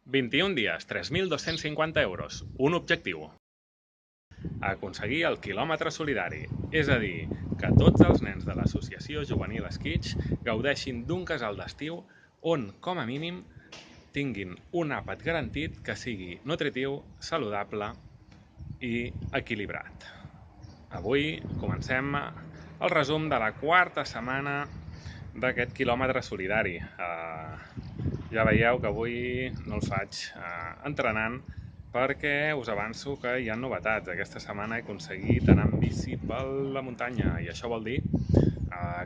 21 dies, 3.250 euros. Un objectiu: aconseguir el quilòmetre solidari, és a dir, que tots els nens de l'associació juvenil Esquitx gaudeixin d'un casal d'estiu on, com a mínim, tinguin un àpat garantit que sigui nutritiu, saludable i equilibrat. Avui comencem el resum de la quarta setmana d'aquest quilòmetre solidari. Ja veieu que avui no el faig entrenant perquè us avanço que hi ha novetats. Aquesta setmana he aconseguit anar amb bici per la muntanya i això vol dir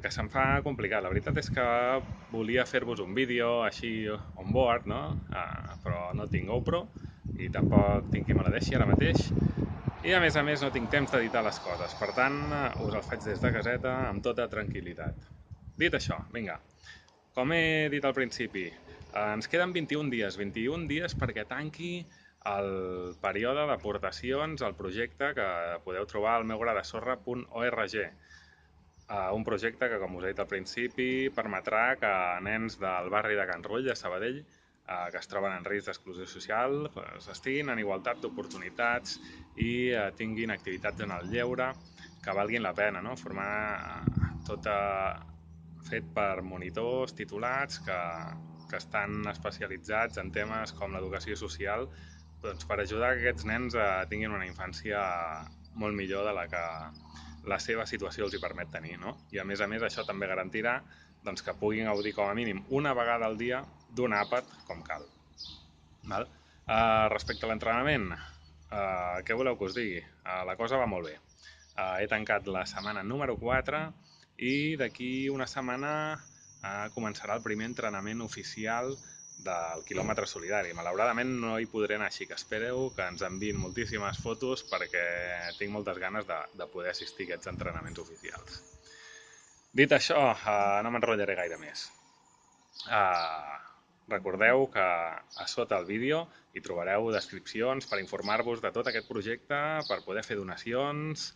que se'm fa complicat. La veritat és que volia fer-vos un vídeo així on board, no? Però no tinc GoPro i tampoc tinc qui me la deixi ara mateix. I a més no tinc temps d'editar les coses, per tant us el faig des de caseta amb tota tranquil·litat. Dit això, vinga, com he dit al principi, ens queden 21 dies perquè tanqui el període d'aportacions al projecte que podeu trobar al meugradesorra.org. Un projecte que, com us he dit al principi, permetrà que nens del barri de Can Rull, de Sabadell, que es troben en risc d'exclusió social, estiguin en igualtat d'oportunitats i tinguin activitats en el lleure que valguin la pena, no? Tot fet per monitors titulats que estan especialitzats en temes com l'educació social, doncs per ajudar que aquests nens tinguin una infància molt millor de la que la seva situació els hi permet tenir, no? I a més això també garantirà que puguin gaudir com a mínim una vegada al dia d'un àpat com cal. Respecte a l'entrenament, què voleu que us digui? La cosa va molt bé. He tancat la setmana número 4 i d'aquí una setmana començarà el primer entrenament oficial del quilòmetre solidari. Malauradament no hi podré anar, així que espereu que ens enviïn moltíssimes fotos perquè tinc moltes ganes de poder assistir a aquests entrenaments oficials. Dit això, no m'enrotllaré gaire més. Recordeu que a sota el vídeo hi trobareu descripcions per informar-vos de tot aquest projecte, per poder fer donacions.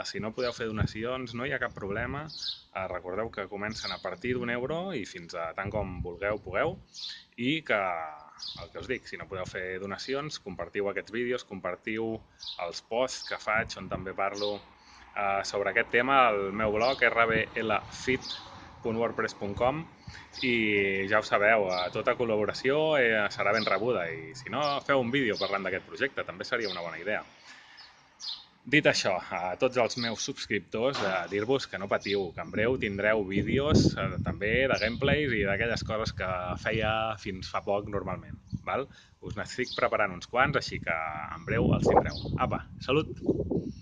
Si no podeu fer donacions no hi ha cap problema. Recordeu que comencen a partir d'1 € i fins a tant com vulgueu pugueu, i que, el que us dic, si no podeu fer donacions, compartiu aquests vídeos, compartiu els posts que faig on també parlo sobre aquest tema al meu blog rblfit.wordpress.com, i ja ho sabeu, tota col·laboració serà ben rebuda, i si no, feu un vídeo parlant d'aquest projecte, també seria una bona idea. Dit això, a tots els meus subscriptors, dir-vos que no patiu, que en breu tindreu vídeos també de gameplays i d'aquelles coses que feia fins fa poc normalment. Us n'estic preparant uns quants, així que en breu els tindreu. Apa, salut!